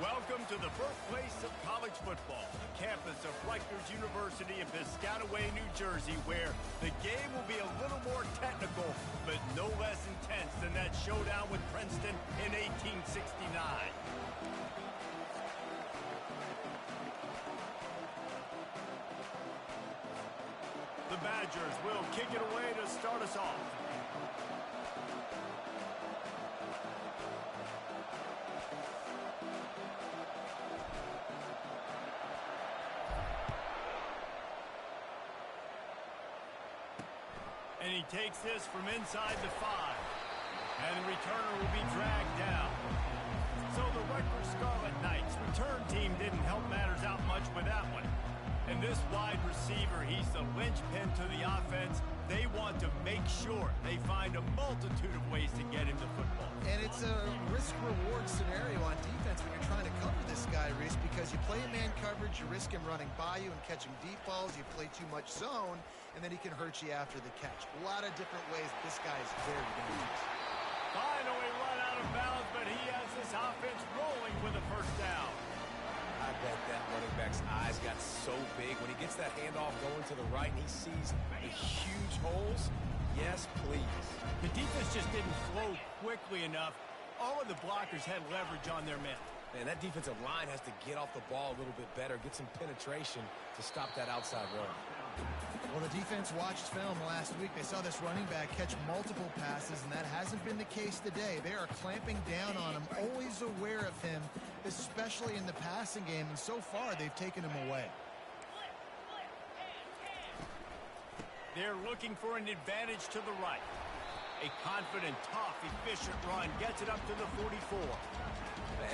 Welcome to the birthplace of college football, the campus of Rutgers University in Piscataway, New Jersey, where the game will be a little more technical, but no less intense than that showdown with Princeton in 1869. The Badgers will kick it away to start us off. And he takes this from inside the 5. And the returner will be dragged down. So the Rutgers Scarlet Knights return team didn't help matters out much with that one. And this wide receiver, he's the linchpin to the offense. They want to make sure they find a multitude of ways to get him the football. And it's a risk-reward scenario on defense when you're trying to cover this guy, Reese, because you play man coverage, you risk him running by you and catching deep balls. You play too much zone, and then he can hurt you after the catch. A lot of different ways. This guy is very dangerous. Finally run out of bounds, but he has this offense rolling with a first down. I bet that running back's eyes got so big when he gets that handoff going to the right and he sees the huge holes. Yes, please. The defense just didn't flow quickly enough. All of the blockers had leverage on their men. Man, that defensive line has to get off the ball a little bit better, get some penetration to stop that outside run. Well, the defense watched film last week. They saw this running back catch multiple passes, and that hasn't been the case today. They are clamping down on him, always aware of him, especially in the passing game, and so far they've taken him away. They're looking for an advantage to the right. A confident, tough, efficient run gets it up to the 44.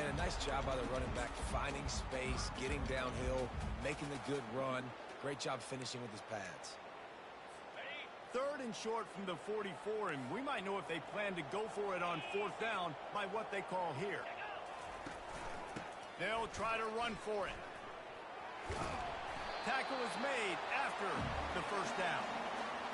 And a nice job by the running back, finding space, getting downhill, making the good run. Great job finishing with his pads. Third and short from the 44, and we might know if they plan to go for it on fourth down by what they call here. They'll try to run for it. Tackle is made after the first down.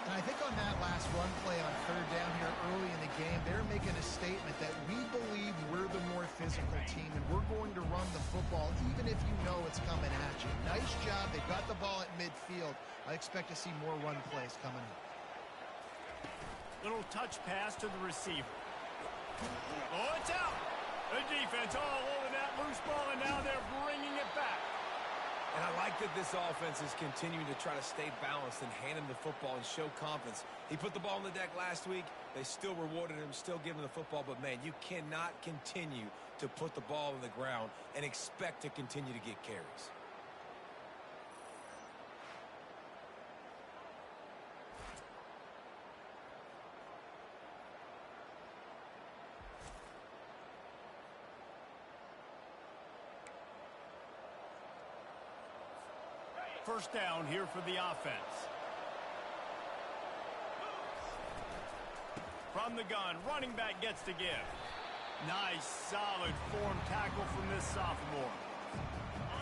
And I think on that last run play on third down here early in the game, they're making a statement that we believe we're the more physical team and we're going to run the football even if you know it's coming at you. Nice job. They've got the ball at midfield. I expect to see more run plays coming up. Little touch pass to the receiver. Oh, it's out. The defense all over that loose ball, and now they're bringing it back. And I like that this offense is continuing to try to stay balanced and hand him the football and show confidence. He put the ball on the deck last week. They still rewarded him, still giving him the football. But, man, you cannot continue to put the ball on the ground and expect to continue to get carries. First down here for the offense. From the gun, running back gets to give. Nice, solid form tackle from this sophomore.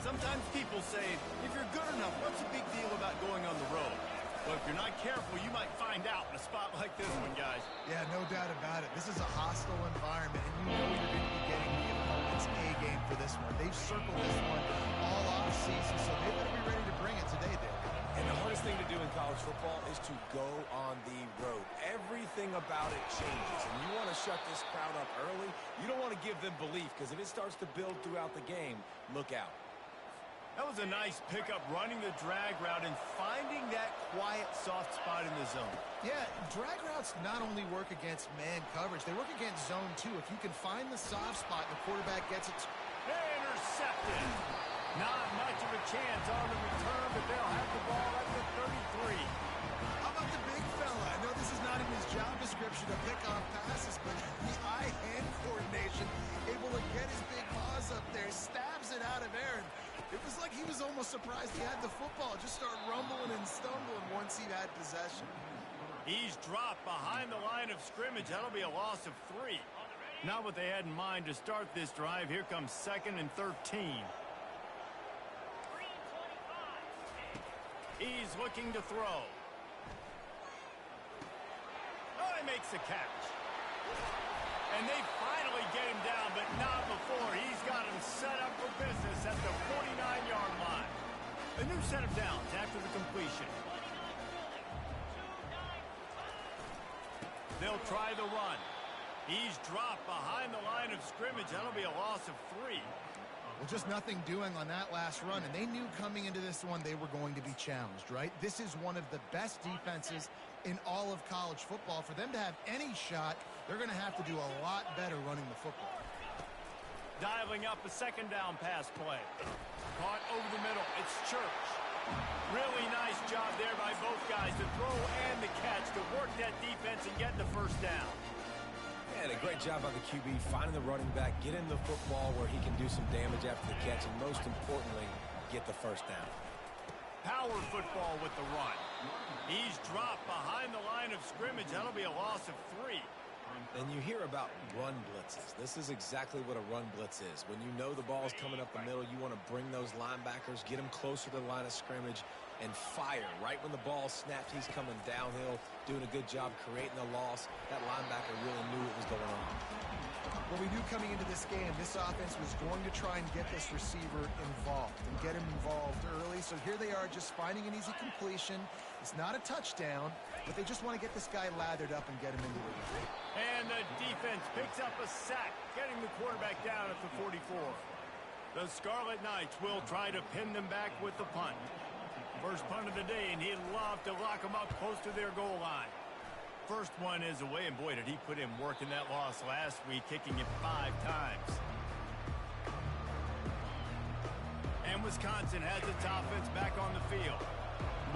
Sometimes people say, if you're good enough, what's the big deal about going on the road? Well, if you're not careful, you might find out in a spot like this one, guys. Yeah, no doubt about it. This is a hostile environment, and you know you're going to be getting the opponent's A game for this one. They've circled this one all off-season, so they better be ready to bring it today, Dave. And the hardest thing to do in college football is to go on the road. Everything about it changes, and you want to shut this crowd up early. You don't want to give them belief, because if it starts to build throughout the game, look out. That was a nice pickup, running the drag route and finding that quiet, soft spot in the zone. Yeah, drag routes not only work against man coverage, they work against zone too. If you can find the soft spot, the quarterback gets it. Intercepted. Not much of a chance on the return, but they'll have the ball at the 33. How about the big fella? I know this is not in his job description to pick off passes, but the eye-hand coordination, able to get his big paws up there, stabs it out of Aaron. It was like he was almost surprised he had the football. Just start rumbling and stumbling once he had possession. He's dropped behind the line of scrimmage. That'll be a loss of 3. Not what they had in mind to start this drive. Here comes 2nd and 13. He's looking to throw. Oh, he makes the catch. And they finally get him down, but not before. He's got him set up set of downs after the completion. They'll try the run. He's dropped behind the line of scrimmage. That'll be a loss of 3. Well, just nothing doing on that last run, and they knew coming into this one they were going to be challenged, right? This is one of the best defenses in all of college football. For them to have any shot, they're going to have to do a lot better running the football. Dialing up a second down pass play. Caught over the middle. It's Church. Really nice job there by both guys, the throw and the catch, to work that defense and get the first down. And a great job by the QB finding the running back, getting the football where he can do some damage after the catch, and most importantly, get the first down. Power football with the run. He's dropped behind the line of scrimmage. That'll be a loss of 3. And you hear about run blitzes. This is exactly what a run blitz is. When you know the ball is coming up the middle, you want to bring those linebackers, get them closer to the line of scrimmage, and fire. Right when the ball snaps, he's coming downhill, doing a good job creating the loss. That linebacker really knew what was going on. Well, we knew coming into this game, this offense was going to try and get this receiver involved and get him involved early. So here they are just finding an easy completion. It's not a touchdown, but they just want to get this guy lathered up and get him into the game. And the defense picks up a sack, getting the quarterback down at the 44. The Scarlet Knights will try to pin them back with the punt. First punt of the day, and he'd love to lock them up close to their goal line. First one is away, and boy, did he put in work in that loss last week, kicking it 5 times. And Wisconsin has its offense back on the field.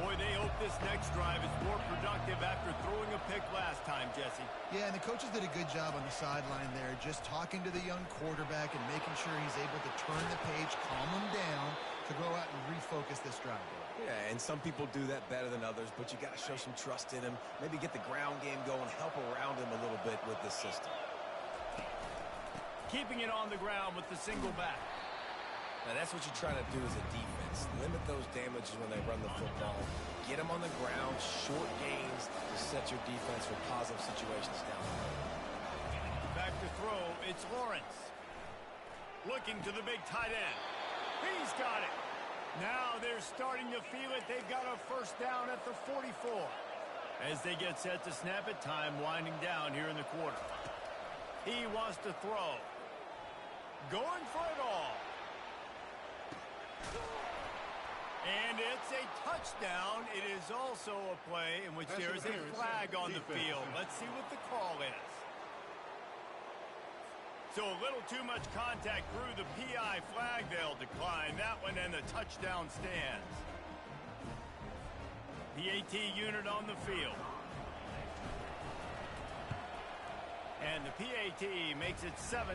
Boy, they hope this next drive is more productive after throwing a pick last time, Jesse. Yeah, and the coaches did a good job on the sideline there, just talking to the young quarterback and making sure he's able to turn the page, calm him down, to go out and refocus this drive. Yeah, and some people do that better than others, but you got to show some trust in him. Maybe get the ground game going, help around him a little bit with this system. Keeping it on the ground with the single back. Now, that's what you try to do as a defense. Limit those damages when they run the football. Get them on the ground, short gains to set your defense for positive situations down the road. Back to throw, it's Lawrence. Looking to the big tight end. He's got it. Now they're starting to feel it. They've got a first down at the 44. As they get set to snap it, time winding down here in the quarter. He wants to throw. Going for it all. And it's a touchdown. It is also a play in which there is a flag on the field. Let's see what the call is. So a little too much contact through the PI flag. They'll decline that one, and the touchdown stands. PAT unit on the field. And the PAT makes it 7-0.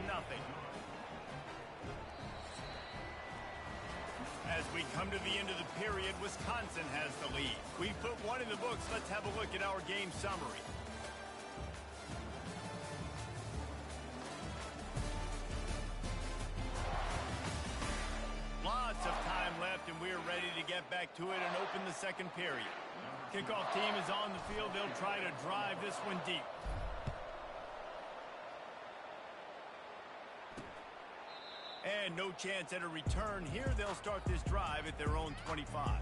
As we come to the end of the period, Wisconsin has the lead. We've put one in the books. Let's have a look at our game summary. Lots of time left, and we're ready to get back to it and open the second period. Kickoff team is on the field. They'll try to drive this one deep. And no chance at a return here. They'll start this drive at their own 25.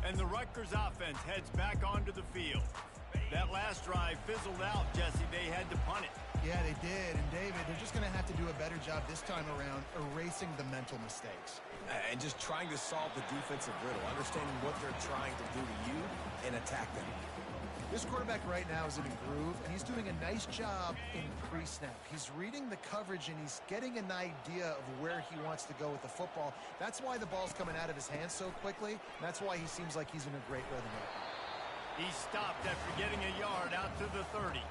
And the Rutgers offense heads back onto the field. That last drive fizzled out, Jesse. They had to punt it. Yeah, they did. And, David, they're just going to have to do a better job this time around erasing the mental mistakes. And just trying to solve the defensive riddle, understanding what they're trying to do to you and attack them. This quarterback right now is in a groove, and he's doing a nice job in pre-snap. He's reading the coverage, and he's getting an idea of where he wants to go with the football. That's why the ball's coming out of his hands so quickly, and that's why he seems like he's in a great rhythm right now. He stopped after getting a yard out to the 30.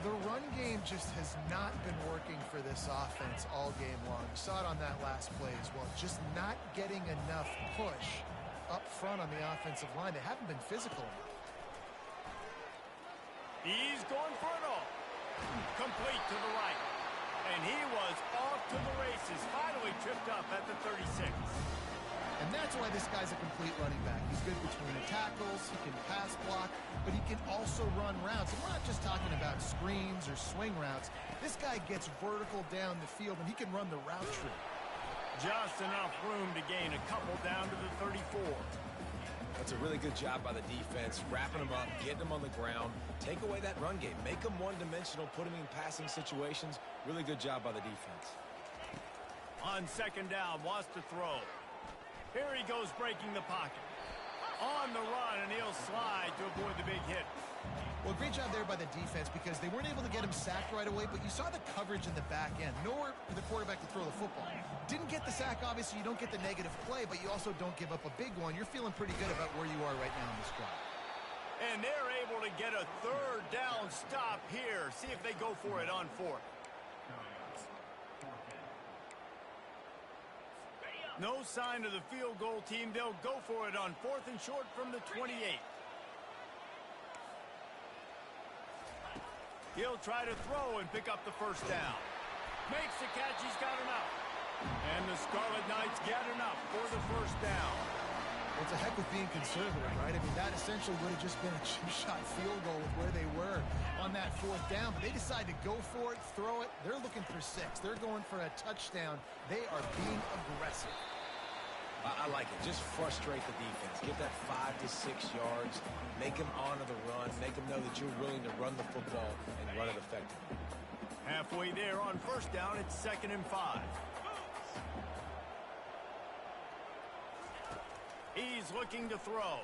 The run game just has not been working for this offense all game long. You saw it on that last play as well. Just not getting enough push up front on the offensive line. They haven't been physical enough. He's going for it all. Complete to the right. And he was off to the races. Finally tripped up at the 36. And that's why this guy's a complete running back. He's good between the tackles, he can pass block, but he can also run routes. And we're not just talking about screens or swing routes. This guy gets vertical down the field, and he can run the route tree. Just enough room to gain a couple down to the 34. That's a really good job by the defense, wrapping them up, getting them on the ground, take away that run game, make them one-dimensional, put them in passing situations. Really good job by the defense. On second down, wants to throw. Here he goes breaking the pocket. On the run, and he'll slide to avoid the big hit. Well, great job there by the defense because they weren't able to get him sacked right away, but you saw the coverage in the back end. Nowhere for the quarterback to throw the football. Didn't get the sack, obviously. You don't get the negative play, but you also don't give up a big one. You're feeling pretty good about where you are right now in this drive. And they're able to get a third down stop here. See if they go for it on fourth. No sign of the field goal team. They'll go for it on fourth and short from the 28. He'll try to throw and pick up the first down. Makes the catch. He's got enough. And the Scarlet Knights get enough for the first down. Well, it's a heck of being conservative, right? I mean, that essentially would have just been a chip-shot field goal with where they were on that fourth down. But they decide to go for it, throw it. They're looking for 6. They're going for a touchdown. They are being aggressive. I like it. Just frustrate the defense. Get that 5 to 6 yards. Make them honor the run. Make them know that you're willing to run the football and run it effectively. Halfway there on first down, it's 2nd and 5. He's looking to throw.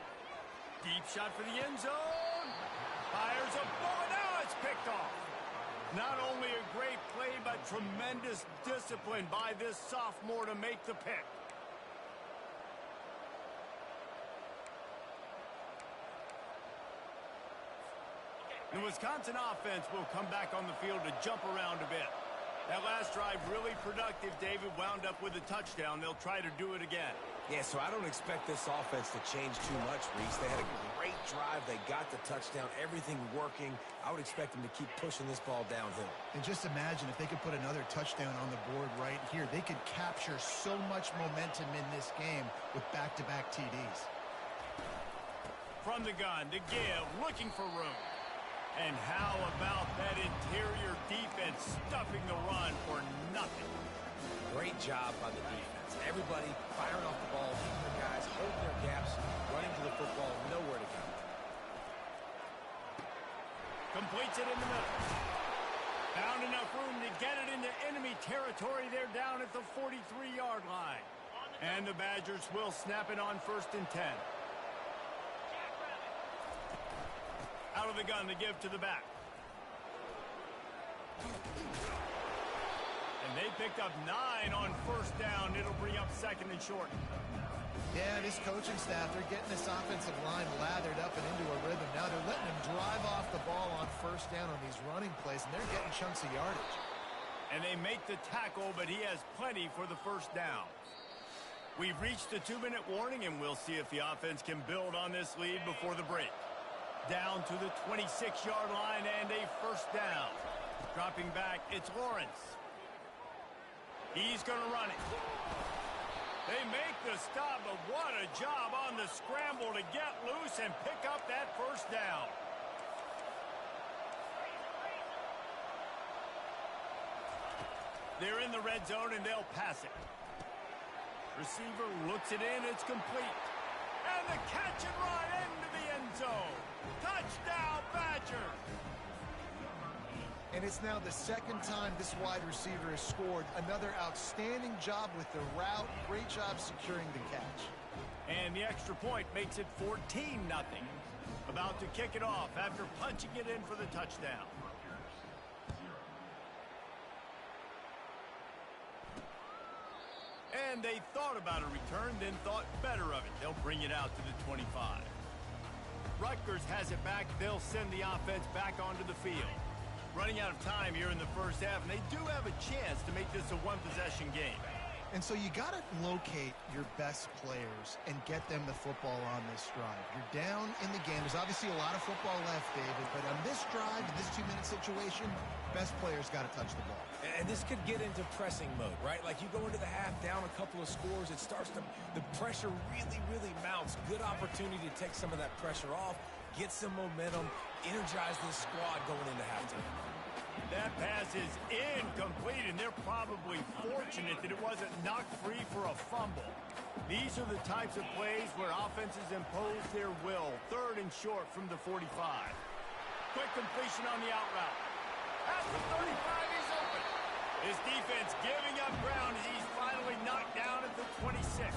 Deep shot for the end zone. Fires a bullet. Now it's picked off. Not only a great play, but tremendous discipline by this sophomore to make the pick. The Wisconsin offense will come back on the field to jump around a bit. That last drive really productive. David wound up with a touchdown. They'll try to do it again. Yeah, so I don't expect this offense to change too much, Reese. They had a great drive. They got the touchdown. Everything working. I would expect them to keep pushing this ball downhill. And just imagine if they could put another touchdown on the board right here. They could capture so much momentum in this game with back-to-back TDs. From the gun to give, looking for room. And how about that interior defense stuffing the run for nothing? Great job by the defense. Everybody firing off the ball, keeping their guys, holding their gaps, running to the football, nowhere to go. Completes it in the middle. Found enough room to get it into enemy territory. They're down at the 43-yard line. And the Badgers will snap it on 1st and 10. Out of the gun to give to the back. And they picked up 9 on first down. It'll bring up 2nd and short. Yeah, this coaching staff, they're getting this offensive line lathered up and into a rhythm. Now they're letting them drive off the ball on first down on these running plays, and they're getting chunks of yardage. And they make the tackle, but he has plenty for the first down. We've reached the 2-minute warning, and we'll see if the offense can build on this lead before the break. Down to the 26-yard line and a first down. Dropping back, it's Lawrence. He's going to run it. They make the stop, but what a job on the scramble to get loose and pick up that first down. They're in the red zone, and they'll pass it. Receiver looks it in. It's complete. And the catch and run into the end zone. Touchdown, Badgers! And it's now the 2nd time this wide receiver has scored. Another outstanding job with the route. Great job securing the catch. And the extra point makes it 14-0. About to kick it off after punching it in for the touchdown. And they thought about a return, then thought better of it. They'll bring it out to the 25. Rutgers has it back. They'll send the offense back onto the field. Running out of time here in the first half, and they do have a chance to make this a one-possession game. And so you got to locate your best players and get them the football on this drive. You're down in the game. There's obviously a lot of football left, David, but on this drive, in this 2-minute situation, best players got to touch the ball. And this could get into pressing mode, right? Like you go into the half down a couple of scores, it starts to, the pressure really, really mounts. Good opportunity to take some of that pressure off, get some momentum, energize this squad going into halftime. That pass is incomplete, and they're probably fortunate that it wasn't knocked free for a fumble. These are the types of plays where offenses impose their will. 3rd and short from the 45. Quick completion on the out route. At the 35, he's open. His defense giving up ground as he's finally knocked down at the 26.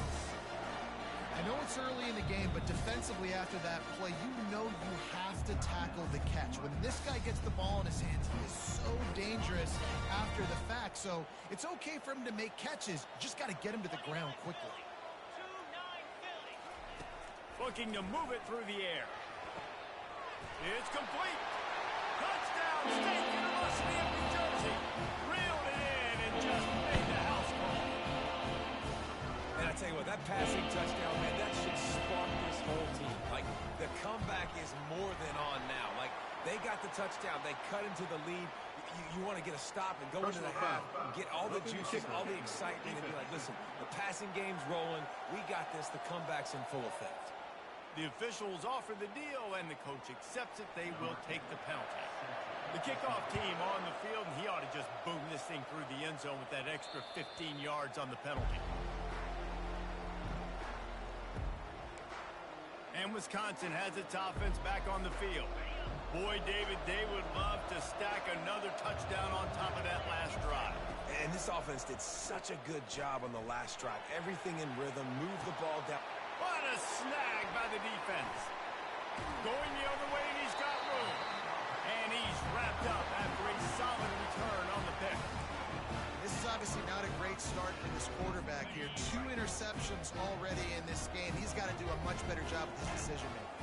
I know it's early in the game, but defensively after that play, you know you have to tackle the catch. When this guy gets the ball in his hands, he is so dangerous after the fact. So it's okay for him to make catches. You just got to get him to the ground quickly. Looking to move it through the air. It's complete. Touchdown, State University of New Jersey. Reeled it in and just made the house call. And I tell you what, that passing touchdown, man, that should spark this whole team. Like, the comeback is more than on now. Like, they got the touchdown. They cut into the lead. You want to get a stop and go into the half and get all the juices, all the excitement, and be like, listen, the passing game's rolling. We got this. The comeback's in full effect. The officials offer the deal, and the coach accepts it. They will take the penalty. The kickoff team on the field, and he ought to just boom this thing through the end zone with that extra 15 yards on the penalty. And Wisconsin has its offense back on the field. Boy, David, they would love to stack another touchdown on top of that last drive. And this offense did such a good job on the last drive. Everything in rhythm, move the ball down. What a snag by the defense. Going the other way, and he's got room. And he's wrapped up after a solid return on the pick. This is obviously not a great start for this quarterback here. 2 interceptions already in this game. He's got to do a much better job with his decision-making.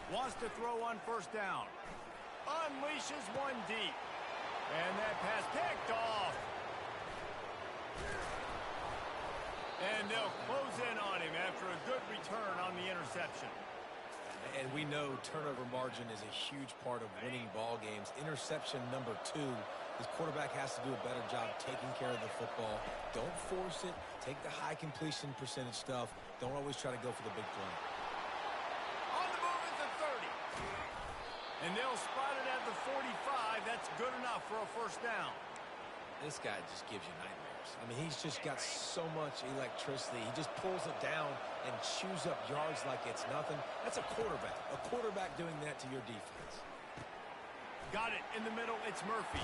Wants to throw on 1st down. Unleashes one deep. And that pass picked off. And they'll close in on him after a good return on the interception. And we know turnover margin is a huge part of winning ball games. Interception number 2. This quarterback has to do a better job taking care of the football. Don't force it. Take the high completion percentage stuff. Don't always try to go for the big play. On the move at the 30. And they'll spot it at the 45. That's good enough for a 1st down. This guy just gives you nightmares. I mean, he's just got so much electricity. He just pulls it down and chews up yards like it's nothing. That's a quarterback. A quarterback doing that to your defense. Got it in the middle. It's Murphy.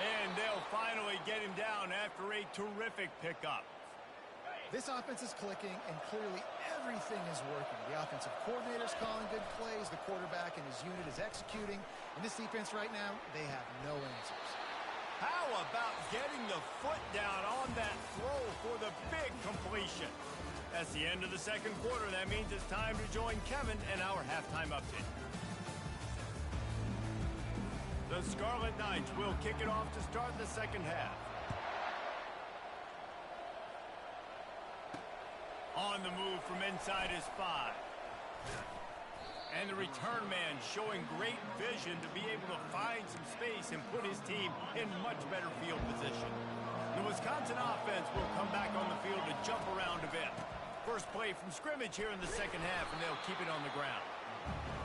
And they'll finally get him down after a terrific pickup. This offense is clicking, and clearly everything is working. The offensive coordinator's calling good plays. The quarterback and his unit is executing. And this defense right now, they have no answers. How about getting the foot down on that throw for the big completion? That's the end of the 2nd quarter. That means it's time to join Kevin and our halftime update. The Scarlet Knights will kick it off to start the 2nd half. On the move from inside is 5. And the return man showing great vision to be able to find some space and put his team in much better field position. The Wisconsin offense will come back on the field to jump around a bit. First play from scrimmage here in the 2nd half, and they'll keep it on the ground.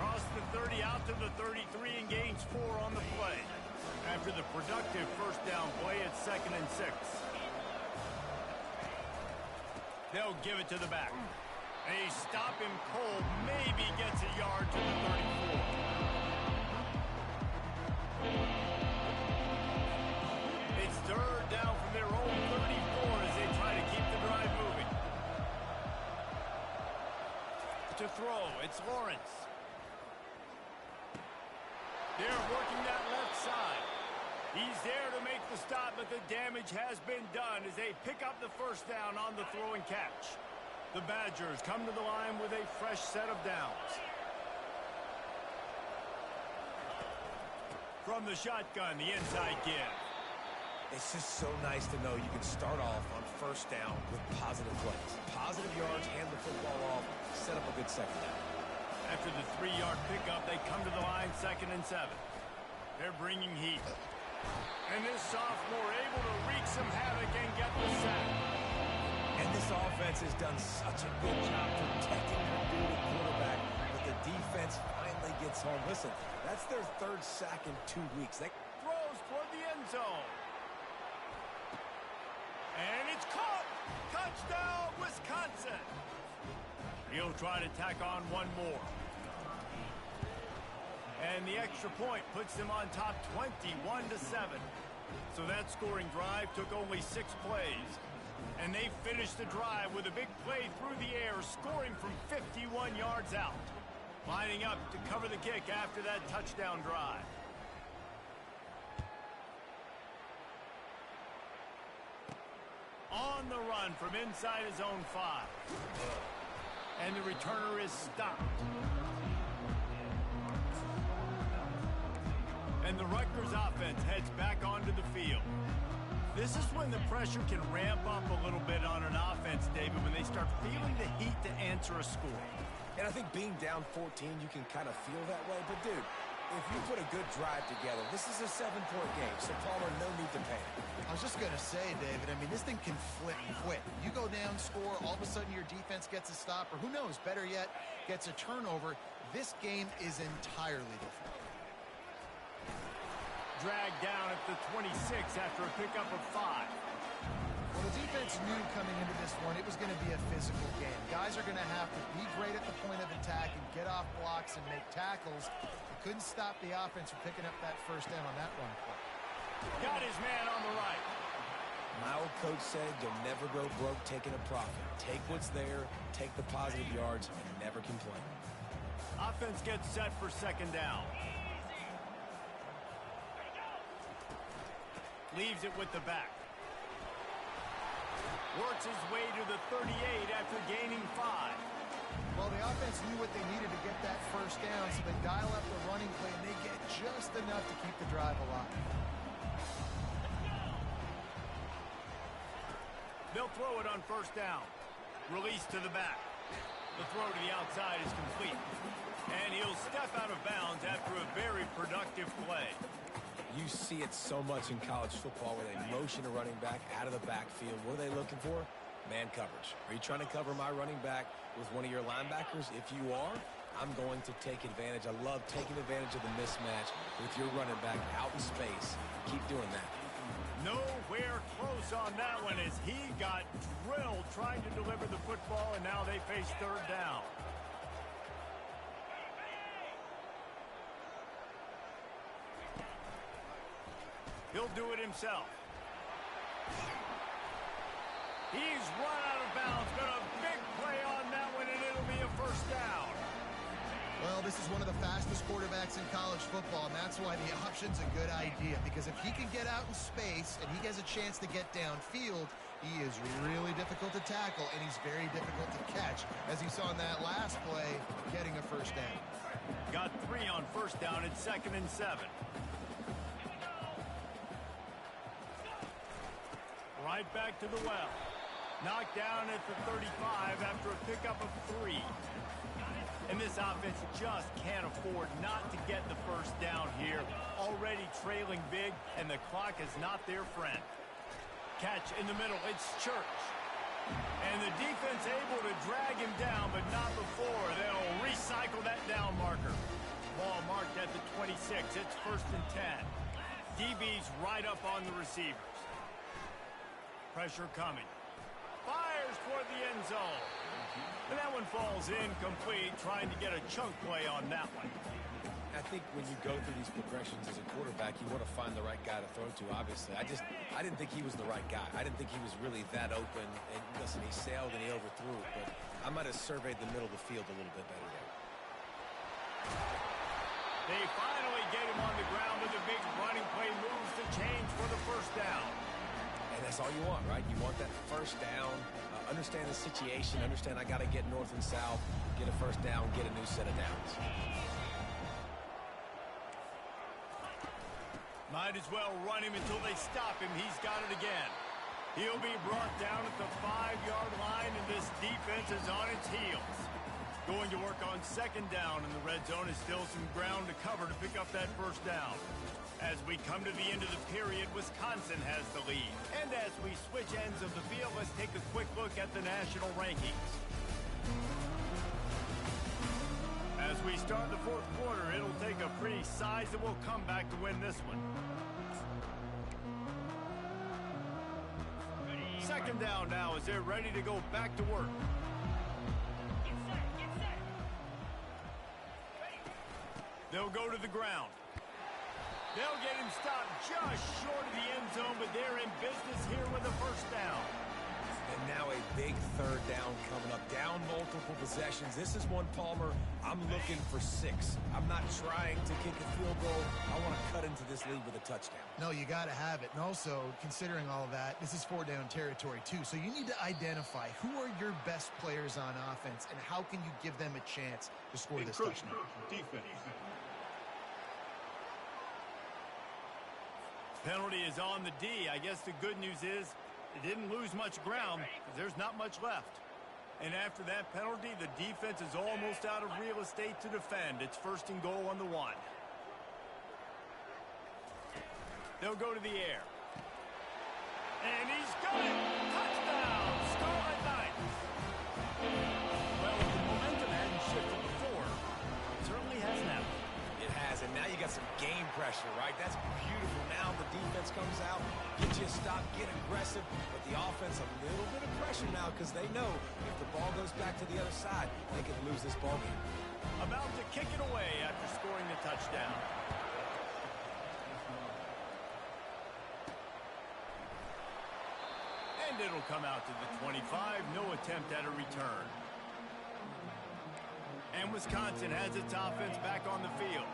Cross the 30 out to the 33 and gains 4 on the play. After the productive 1st down play, it's 2nd and 6. They'll give it to the back. They stop him cold, maybe gets a yard to the 34. It's 3rd down from their own 34 as they try to keep the drive moving. To throw, it's Lawrence. They're working that left side. He's there to make the stop, but the damage has been done as they pick up the 1st down on the throw and catch. The Badgers come to the line with a fresh set of downs. From the shotgun, the inside give. It's just so nice to know you can start off on 1st down with positive plays. Positive yards, hand the football off, set up a good 2nd down. After the 3-yard pickup, they come to the line 2nd and 7. They're bringing heat. And this sophomore able to wreak some havoc and get the sack. And this offense has done such a good job protecting their dude at quarterback, but the defense finally gets home. Listen, that's their third sack in 2 weeks. They Throws toward the end zone. And it's caught. Touchdown, Wisconsin. He'll try to tack on one more. And the extra point puts them on top 21-7. So that scoring drive took only 6 plays. And they finished the drive with a big play through the air, scoring from 51 yards out. Lining up to cover the kick after that touchdown drive. On the run from inside his own 5. And the returner is stopped. And the Rutgers offense heads back onto the field. This is when the pressure can ramp up a little bit on an offense, David, when they start feeling the heat to answer a score. And I think being down 14, you can kind of feel that way. But, dude, if you put a good drive together, this is a 7-point game, so Palmer, no need to panic. I was just going to say, David, I mean, this thing can flip quick. You go down, score, all of a sudden your defense gets a stop, or who knows, better yet, gets a turnover. This game is entirely different. Dragged down at the 26 after a pickup of 5. Well, the defense knew coming into this one it was going to be a physical game. Guys are going to have to be great at the point of attack and get off blocks and make tackles. They couldn't stop the offense from picking up that first down on that run play. Got his man on the right. My old coach said you'll never go broke taking a profit. Take what's there, take the positive yards, and never complain. Offense gets set for second down. Leaves it with the back. Works his way to the 38 after gaining 5. Well, the offense knew what they needed to get that first down, so they dial up the running play, and they get just enough to keep the drive alive. They'll throw it on first down. Release to the back. The throw to the outside is complete. And he'll step out of bounds after a very productive play. You see it so much in college football where they motion a running back out of the backfield. What are they looking for? Man coverage. Are you trying to cover my running back with one of your linebackers? If you are, I'm going to take advantage. I love taking advantage of the mismatch with your running back out in space. Keep doing that. Nowhere close on that one as he got drilled trying to deliver the football, and now they face third down. He'll do it himself. He's run out of bounds, but a big play on that one, and it'll be a first down. Well, this is one of the fastest quarterbacks in college football, and that's why the option's a good idea, because if he can get out in space and he has a chance to get downfield, he is really difficult to tackle, and he's very difficult to catch, as you saw in that last play, getting a first down. Got 3 on first down at 2nd and 7. Right back to the well. Knocked down at the 35 after a pickup of 3. And this offense just can't afford not to get the first down here. Already trailing big, and the clock is not their friend. Catch in the middle. It's Church. And the defense able to drag him down, but not before. They'll recycle that down marker. Ball marked at the 26. It's 1st and 10. DB's right up on the receivers. Pressure coming. Fires toward the end zone. And that one falls incomplete, trying to get a chunk play on that one. I think when you go through these progressions as a quarterback, you want to find the right guy to throw to, obviously. I didn't think he was the right guy. I didn't think he was really that open. And listen, he sailed and he overthrew it, but I might have surveyed the middle of the field a little bit better there. They finally get him on the ground with a big running play, moves the change for the first down. And that's all you want, right? You want that first down, understand the situation, understand I got to get north and south, get a first down, get a new set of downs. Might as well run him until they stop him. He's got it again. He'll be brought down at the 5-yard line, and this defense is on its heels. Going to work on second down, and the red zone is still some ground to cover to pick up that first down. As we come to the end of the period, Wisconsin has the lead. And as we switch ends of the field, let's take a quick look at the national rankings. As we start the fourth quarter, it'll take a pretty sizable comeback to win this one. Second down now as they're ready to go back to work. They'll go to the ground. They'll get him stopped just short of the end zone, but they're in business here with a first down. And now a big third down coming up. Down multiple possessions. This is one, Palmer, I'm looking for 6. I'm not trying to kick a field goal. I want to cut into this lead with a touchdown. No, you got to have it. And also, considering all of that, this is 4-down territory too. So you need to identify who are your best players on offense and how can you give them a chance to score this touchdown. Defense. Penalty is on the D. I guess the good news is it didn't lose much ground because there's not much left. And after that penalty, the defense is almost out of real estate to defend. It's first and goal on the 1. They'll go to the air. And he's got it! Touchdown! Scarlet Knights! Well, the momentum hadn't shifted before. It certainly has now. It has, and now you got some game pressure, right? That's beautiful. Now the defense comes out, get you a stop, get aggressive, but the offense a little bit of pressure now because they know if the ball goes back to the other side, they can lose this ball game. About to kick it away after scoring the touchdown. And it'll come out to the 25. No attempt at a return. And Wisconsin has its offense back on the field.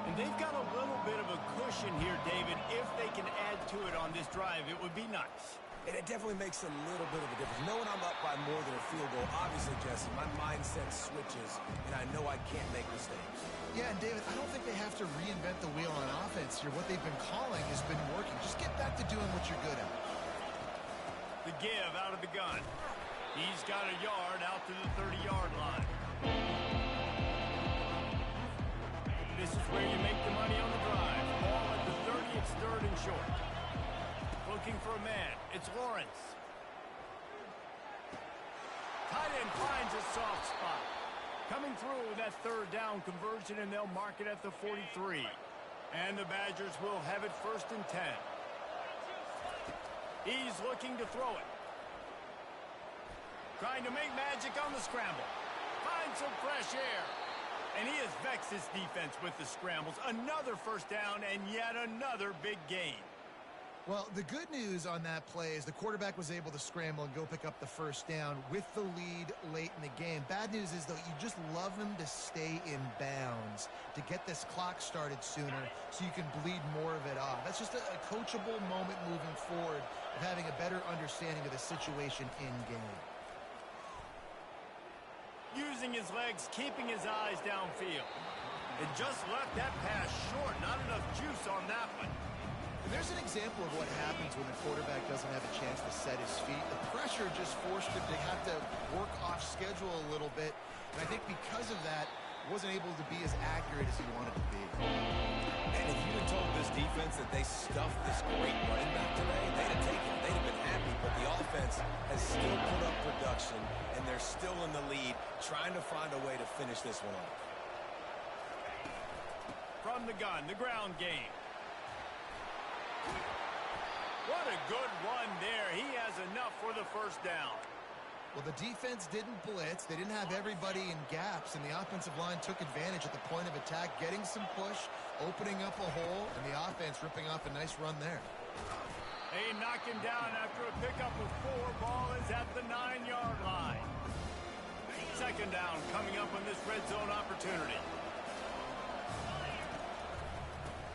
And they've got a little bit of a cushion here, David. If they can add to it on this drive, it would be nice. And it definitely makes a little bit of a difference. Knowing I'm up by more than a field goal, obviously, Jesse, my mindset switches, and I know I can't make mistakes. Yeah, and David, I don't think they have to reinvent the wheel on offense here. What they've been calling has been working. Just get back to doing what you're good at. The give out of the gun. He's got a yard out to the 30-yard line. This is where you make the money on the drive. Ball at the 30, it's third and short. Looking for a man. It's Lawrence. Tight end finds a soft spot. Coming through with that third down conversion, and they'll mark it at the 43. And the Badgers will have it first and 10. He's looking to throw it. Trying to make magic on the scramble. Finds some fresh air. And he has vexed his defense with the scrambles. Another first down and yet another big gain. Well, the good news on that play is the quarterback was able to scramble and go pick up the first down with the lead late in the game. Bad news is, though, you just love him to stay in bounds to get this clock started sooner so you can bleed more of it off. That's just a coachable moment moving forward of having a better understanding of the situation in game. Using his legs, keeping his eyes downfield. It just left that pass short. Not enough juice on that one. And there's an example of what happens when the quarterback doesn't have a chance to set his feet. The pressure just forced him to have to work off schedule a little bit. And I think because of that, wasn't able to be as accurate as he wanted to be. And if you had told this defense that they stuffed this great running back today, they'd have taken it. They'd have been happy. But the offense has still put up production, and they're still in the lead, trying to find a way to finish this one off. From the gun, the ground game. What a good run there. He has enough for the first down. Well, the defense didn't blitz. They didn't have everybody in gaps, and the offensive line took advantage at the point of attack, getting some push, opening up a hole, and the offense ripping off a nice run there. They knock him down after a pickup of 4. Ball is at the 9-yard line. Second down coming up on this red zone opportunity.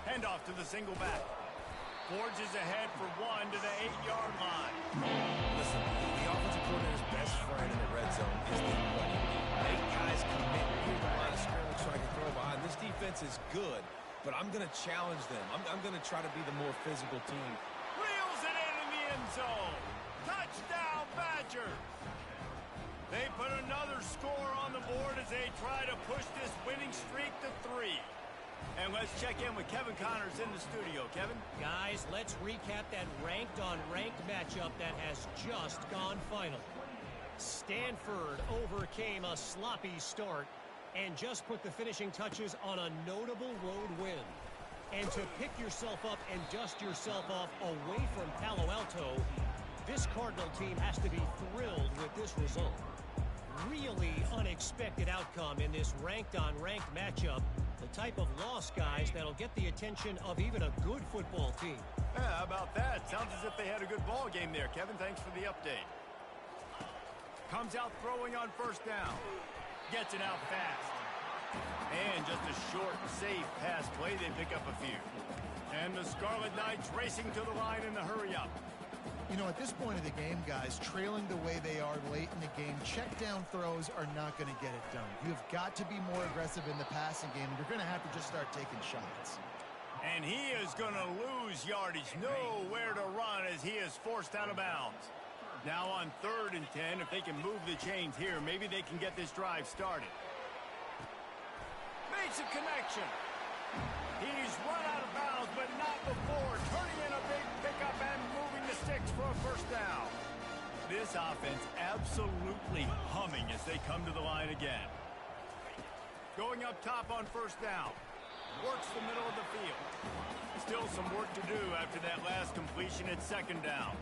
Handoff to the single back. Forges ahead for 1 to the 8-yard line. Listen, the offensive coordinator's best friend in the red zone is the running game. Make guys commit near the line of scrimmage so I can throw behind. This defense is good, but I'm going to challenge them. I'm going to try to be the more physical team. Reels it in the end zone. Touchdown, Badgers. They put another score on the board as they try to push this winning streak to 3. And let's check in with Kevin Connors in the studio. Kevin? Guys, let's recap that ranked-on-ranked matchup that has just gone final. Stanford overcame a sloppy start and just put the finishing touches on a notable road win. And to pick yourself up and dust yourself off away from Palo Alto, this Cardinal team has to be thrilled with this result. Really unexpected outcome in this ranked-on-ranked matchup. The type of loss, guys, that'll get the attention of even a good football team. Yeah, how about that? Sounds as if they had a good ball game there, Kevin. Thanks for the update. Comes out throwing on first down. Gets it out fast. And just a short, safe pass play. They pick up a few. And the Scarlet Knights racing to the line in the hurry-up. You know, at this point of the game, guys, trailing the way they are late in the game, check down throws are not going to get it done. You've got to be more aggressive in the passing game. You're going to have to just start taking shots. And he is going to lose yardage. Nowhere to run as he is forced out of bounds. Now on 3rd and 10, if they can move the chains here, maybe they can get this drive started. Makes a connection. He's run out of bounds, but not before. Turning in a big pickup and moving the sticks for a first down. This offense absolutely humming as they come to the line again. Going up top on first down. Works the middle of the field. Still some work to do after that last completion at 2nd down.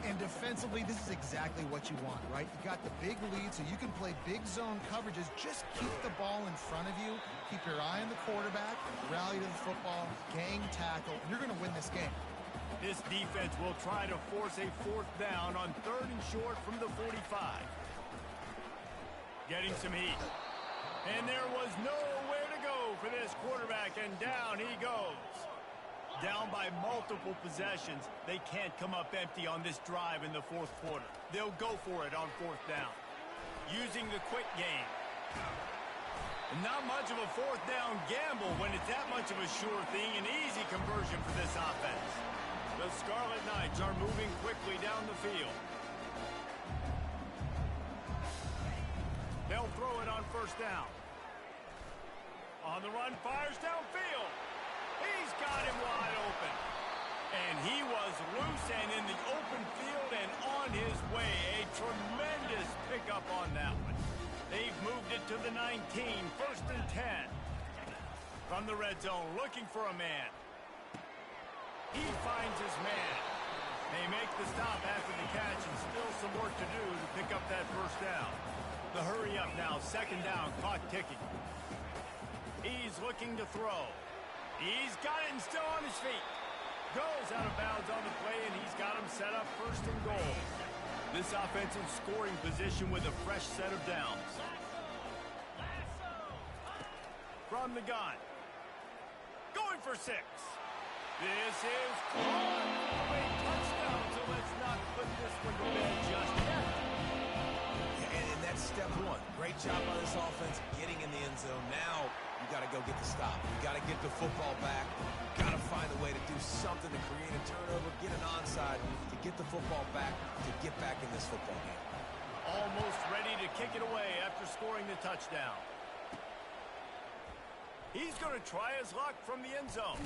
And defensively, this is exactly what you want, right? You got the big lead, so you can play big zone coverages. Just keep the ball in front of you. Keep your eye on the quarterback. Rally to the football. Gang tackle. You're going to win this game. This defense will try to force a 4th down on 3rd and short from the 45. Getting some heat. And there was nowhere to go for this quarterback, and down he goes. Down by multiple possessions. They can't come up empty on this drive in the 4th quarter. They'll go for it on 4th down. Using the quick game. And not much of a 4th down gamble when it's that much of a sure thing. An easy conversion for this offense. The Scarlet Knights are moving quickly down the field. They'll throw it on 1st down. On the run, fires downfield. He's got him wide open. And he was loose and in the open field and on his way. A tremendous pickup on that one. They've moved it to the 19, 1st and 10. From the red zone, looking for a man. He finds his man. They make the stop after the catch and still some work to do to pick up that 1st down. The hurry up now, 2nd down, clock ticking. He's looking to throw. He's got it and still on his feet. Goes out of bounds on the play, and he's got him set up 1st and goal. This offensive scoring position with a fresh set of downs. From the gun. Going for 6. This is caught. A touchdown, so let's not put this one to bed just yet. And that's step 1. Great job by this offense getting in the end zone. Now you got to go get the stop. You got to get the football back. Got to find a way to do something to create a turnover, get an onside, to get the football back, to get back in this football game. Almost ready to kick it away after scoring the touchdown. He's going to try his luck from the end zone.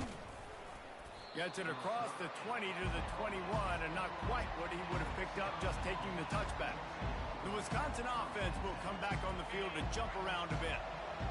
Gets it across the 20 to the 21, and not quite what he would have picked up just taking the touchback. The Wisconsin offense will come back on the field to jump around a bit.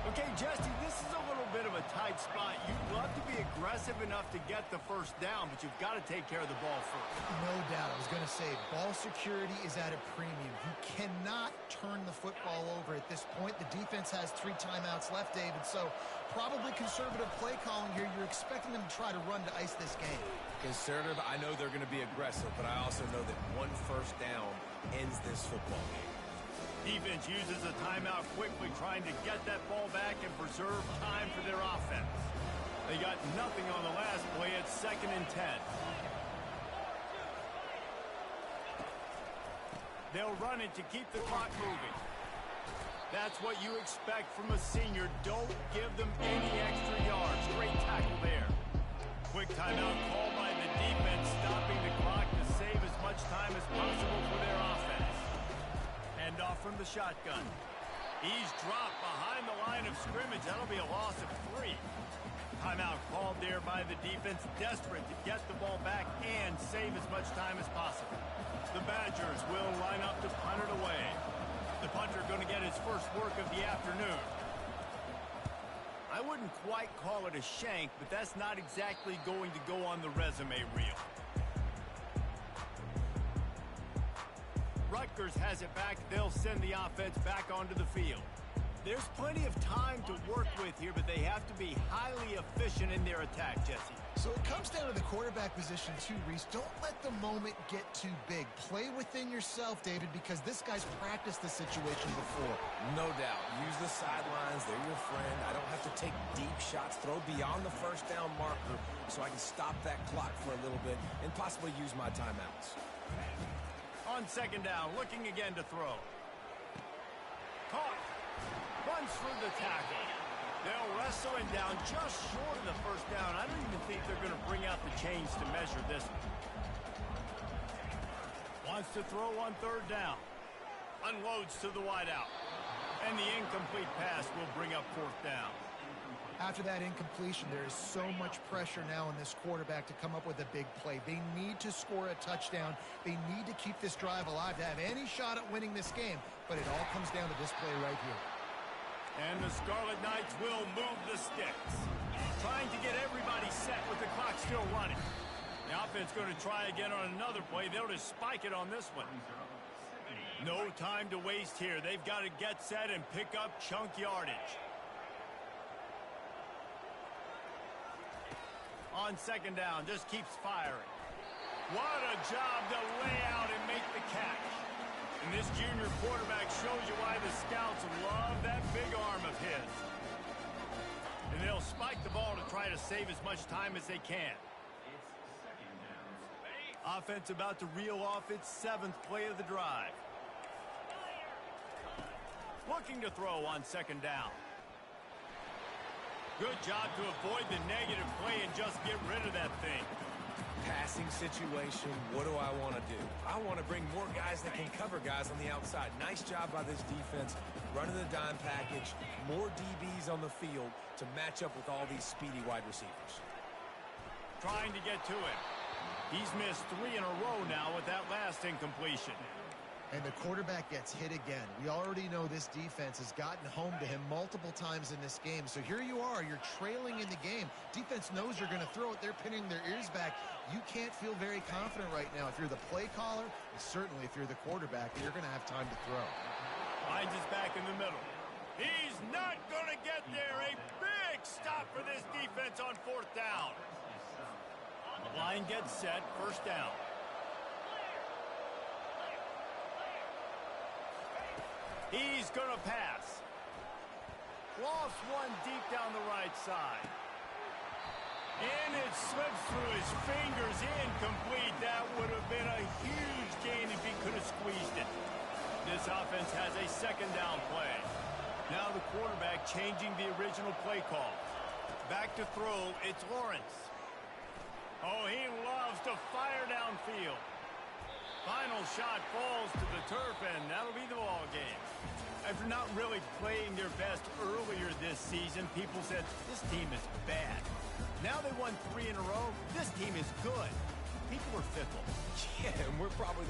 Okay, Jesse, this is a little bit of a tight spot. You'd love to be aggressive enough to get the 1st down, but you've got to take care of the ball first. No doubt. I was going to say, ball security is at a premium. You cannot turn the football over at this point. The defense has 3 timeouts left, David, so probably conservative play calling here. You're expecting them to try to run to ice this game. Conservative, I know they're going to be aggressive, but I also know that 1 first down ends this football game. Defense uses a timeout quickly, trying to get that ball back and preserve time for their offense. They got nothing on the last play at 2nd and 10. They'll run it to keep the clock moving. That's what you expect from a senior. Don't give them any extra yards. Great tackle there. Quick timeout called by the defense, stopping the clock to save as much time as possible for their offense. Off from the shotgun. He's dropped behind the line of scrimmage. That'll be a loss of 3. Timeout called there by the defense, desperate to get the ball back and save as much time as possible. The Badgers will line up to punt it away. The punter going to get his first work of the afternoon. I wouldn't quite call it a shank, but that's not exactly going to go on the resume reel. Rutgers has it back. They'll send the offense back onto the field. There's plenty of time to work with here, but they have to be highly efficient in their attack, Jesse. So it comes down to the quarterback position too, Reese. Don't let the moment get too big. Play within yourself, David, because this guy's practiced this situation before. No doubt. Use the sidelines. They're your friend. I don't have to take deep shots. Throw beyond the first down marker so I can stop that clock for a little bit and possibly use my timeouts. On second down, looking again to throw. Caught. Runs through the tackle. They'll wrestle him down just short of the first down. I don't even think they're going to bring out the chains to measure this one. Wants to throw on third down. Unloads to the wideout. And the incomplete pass will bring up fourth down. After that incompletion, there is so much pressure now on this quarterback to come up with a big play. They need to score a touchdown. They need to keep this drive alive to have any shot at winning this game. But it all comes down to this play right here. And the Scarlet Knights will move the sticks. Trying to get everybody set with the clock still running. The offense going to try again on another play. They'll just spike it on this one. No time to waste here. They've got to get set and pick up chunk yardage. On second down, just keeps firing. What a job to lay out and make the catch. And this junior quarterback shows you why the scouts love that big arm of his. And they'll spike the ball to try to save as much time as they can. Offense about to reel off its 7th play of the drive. Looking to throw on second down. Good job to avoid the negative play and just get rid of that thing. Passing situation, what do I want to do? I want to bring more guys that can cover guys on the outside. Nice job by this defense, running the dime package, more DBs on the field to match up with all these speedy wide receivers. Trying to get to it. He's missed 3 in a row now with that last incompletion. And the quarterback gets hit again. We already know this defense has gotten home to him multiple times in this game. So here you are, you're trailing in the game. Defense knows you're going to throw it. They're pinning their ears back. You can't feel very confident right now if you're the play caller, and certainly if you're the quarterback, you're going to have time to throw. Finds his back in the middle. He's not going to get there. A big stop for this defense on fourth down. The line gets set, first down. He's going to pass. Lost one deep down the right side. And it slips through his fingers, incomplete. That would have been a huge gain if he could have squeezed it. This offense has a second down play. Now the quarterback changing the original play call. Back to throw, it's Lawrence. Oh, he loves to fire downfield. Final shot falls to the turf, and that'll be the ball game. After not really playing their best earlier this season, people said, this team is bad. Now they won 3 in a row. This team is good. People are fickle. Yeah, and we're probably